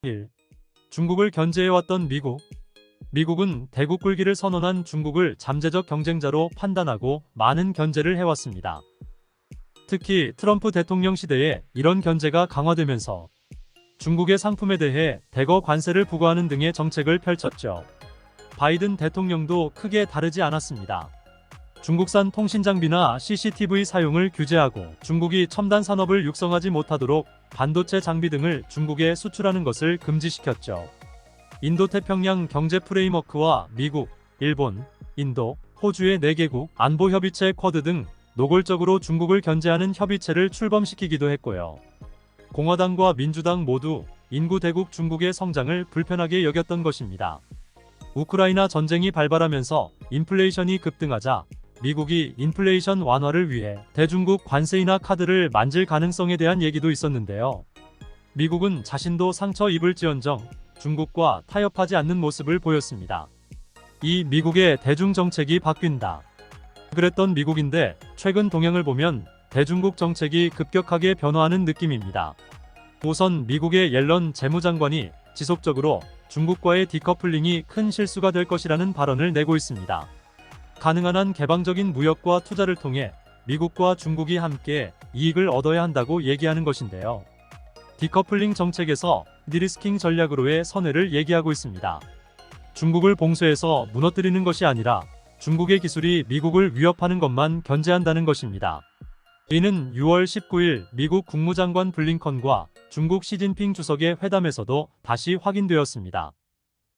1. 중국을 견제해왔던 미국. 미국은 대국 굴기를 선언한 중국을 잠재적 경쟁자로 판단하고 많은 견제를 해왔습니다. 특히 트럼프 대통령 시대에 이런 견제가 강화되면서 중국의 상품에 대해 대거 관세를 부과하는 등의 정책을 펼쳤죠. 바이든 대통령도 크게 다르지 않았습니다. 중국산 통신장비나 CCTV 사용을 규제하고 중국이 첨단 산업을 육성하지 못하도록 반도체 장비 등을 중국에 수출하는 것을 금지시켰죠. 인도태평양 경제 프레임워크와 미국, 일본, 인도, 호주의 4개국 안보협의체 쿼드 등 노골적으로 중국을 견제하는 협의체를 출범시키기도 했고요. 공화당과 민주당 모두 인구 대국 중국의 성장을 불편하게 여겼던 것입니다. 우크라이나 전쟁이 발발하면서 인플레이션이 급등하자 미국이 인플레이션 완화를 위해 대중국 관세 인하 카드를 만질 가능성에 대한 얘기도 있었는데요. 미국은 자신도 상처 입을지언정 중국과 타협하지 않는 모습을 보였습니다. 이 미국의 대중 정책이 바뀐다. 그랬던 미국인데 최근 동향을 보면 대중국 정책이 급격하게 변화하는 느낌입니다. 우선 미국의 옐런 재무장관이 지속적으로 중국과의 디커플링이 큰 실수가 될 것이라는 발언을 내고 있습니다. 가능한 한 개방적인 무역과 투자를 통해 미국과 중국이 함께 이익을 얻어야 한다고 얘기하는 것인데요. 디커플링 정책에서 디리스킹 전략으로의 선회를 얘기하고 있습니다. 중국을 봉쇄해서 무너뜨리는 것이 아니라 중국의 기술이 미국을 위협하는 것만 견제한다는 것입니다. 이는 6월 19일 미국 국무장관 블링컨과 중국 시진핑 주석의 회담에서도 다시 확인되었습니다.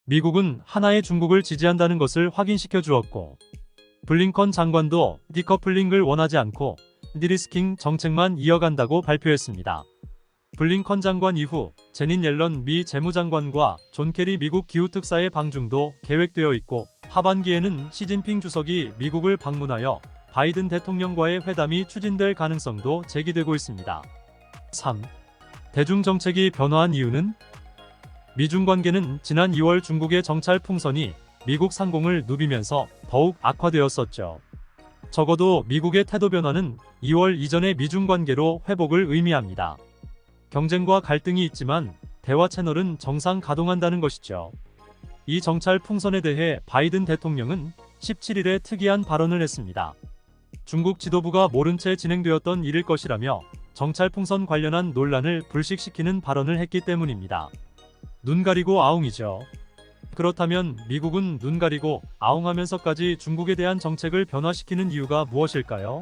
미국은 하나의 중국을 지지한다는 것을 확인시켜 주었고, 블링컨 장관도 디커플링을 원하지 않고 디리스킹 정책만 이어간다고 발표했습니다. 블링컨 장관 이후 제닛 옐런 미 재무장관과 존 케리 미국 기후특사의 방중도 계획되어 있고, 하반기에는 시진핑 주석이 미국을 방문하여 바이든 대통령과의 회담이 추진될 가능성도 제기되고 있습니다. 3. 대중 정책이 변화한 이유는? 미중 관계는 지난 2월 중국의 정찰 풍선이 미국 상공을 누비면서 더욱 악화되었었죠. 적어도 미국의 태도 변화는 2월 이전의 미중 관계로 회복을 의미합니다. 경쟁과 갈등이 있지만 대화 채널은 정상 가동한다는 것이죠. 이 정찰 풍선에 대해 바이든 대통령은 17일에 특이한 발언을 했습니다. 중국 지도부가 모른 채 진행되었던 일일 것이라며 정찰 풍선 관련한 논란을 불식시키는 발언을 했기 때문입니다. 눈 가리고 아웅이죠. 그렇다면 미국은 눈 가리고 아웅하면서까지 중국에 대한 정책을 변화시키는 이유가 무엇일까요?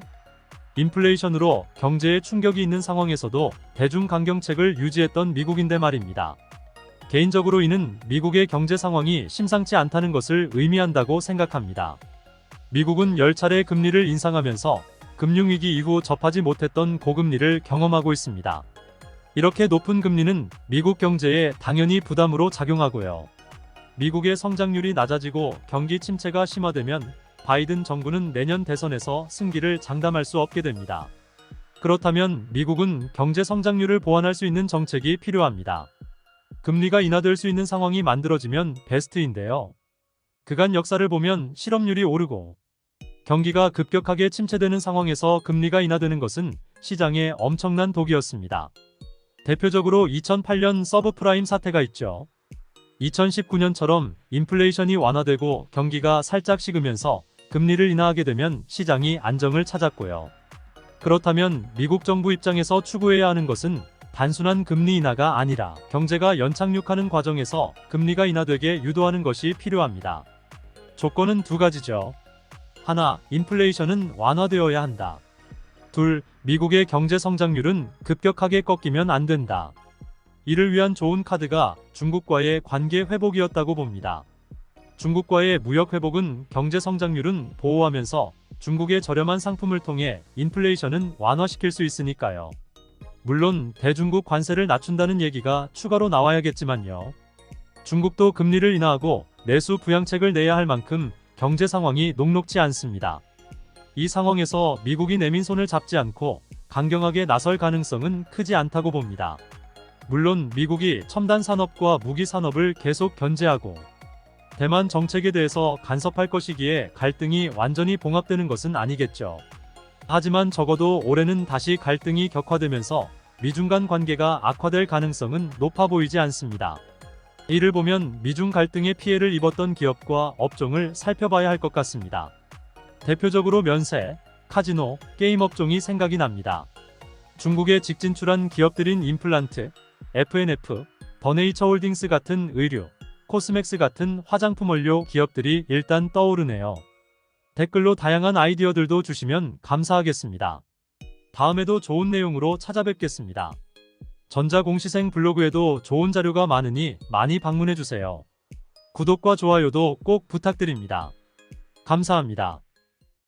인플레이션으로 경제에 충격이 있는 상황에서도 대중 강경책을 유지했던 미국인데 말입니다. 개인적으로 이는 미국의 경제 상황이 심상치 않다는 것을 의미한다고 생각합니다. 미국은 10차례 금리를 인상하면서 금융위기 이후 접하지 못했던 고금리를 경험하고 있습니다. 이렇게 높은 금리는 미국 경제에 당연히 부담으로 작용하고요. 미국의 성장률이 낮아지고 경기 침체가 심화되면 바이든 정부는 내년 대선에서 승기를 장담할 수 없게 됩니다. 그렇다면 미국은 경제 성장률을 보완할 수 있는 정책이 필요합니다. 금리가 인하될 수 있는 상황이 만들어지면 베스트인데요. 그간 역사를 보면 실업률이 오르고 경기가 급격하게 침체되는 상황에서 금리가 인하되는 것은 시장에 엄청난 독이었습니다. 대표적으로 2008년 서브프라임 사태가 있죠. 2019년처럼 인플레이션이 완화되고 경기가 살짝 식으면서 금리를 인하하게 되면 시장이 안정을 찾았고요. 그렇다면 미국 정부 입장에서 추구해야 하는 것은 단순한 금리 인하가 아니라 경제가 연착륙하는 과정에서 금리가 인하되게 유도하는 것이 필요합니다. 조건은 두 가지죠. 하나, 인플레이션은 완화되어야 한다. 둘, 미국의 경제 성장률은 급격하게 꺾이면 안 된다. 이를 위한 좋은 카드가 중국과의 관계 회복이었다고 봅니다. 중국과의 무역 회복은 경제 성장률은 보호하면서 중국의 저렴한 상품을 통해 인플레이션은 완화시킬 수 있으니까요. 물론 대중국 관세를 낮춘다는 얘기가 추가로 나와야겠지만요. 중국도 금리를 인하하고 내수 부양책을 내야 할 만큼 경제 상황이 녹록지 않습니다. 이 상황에서 미국이 내민 손을 잡지 않고 강경하게 나설 가능성은 크지 않다고 봅니다. 물론 미국이 첨단 산업과 무기 산업을 계속 견제하고 대만 정책에 대해서 간섭할 것이기에 갈등이 완전히 봉합되는 것은 아니겠죠. 하지만 적어도 올해는 다시 갈등이 격화되면서 미중 간 관계가 악화될 가능성은 높아 보이지 않습니다. 이를 보면 미중 갈등의 피해를 입었던 기업과 업종을 살펴봐야 할 것 같습니다. 대표적으로 면세, 카지노, 게임 업종이 생각이 납니다. 중국에 직진출한 기업들인 임플란트, F&F, 더네이처홀딩스 같은 의류, 코스맥스 같은 화장품 원료 기업들이 일단 떠오르네요. 댓글로 다양한 아이디어들도 주시면 감사하겠습니다. 다음에도 좋은 내용으로 찾아뵙겠습니다. 전자공시생 블로그에도 좋은 자료가 많으니 많이 방문해주세요. 구독과 좋아요도 꼭 부탁드립니다. 감사합니다.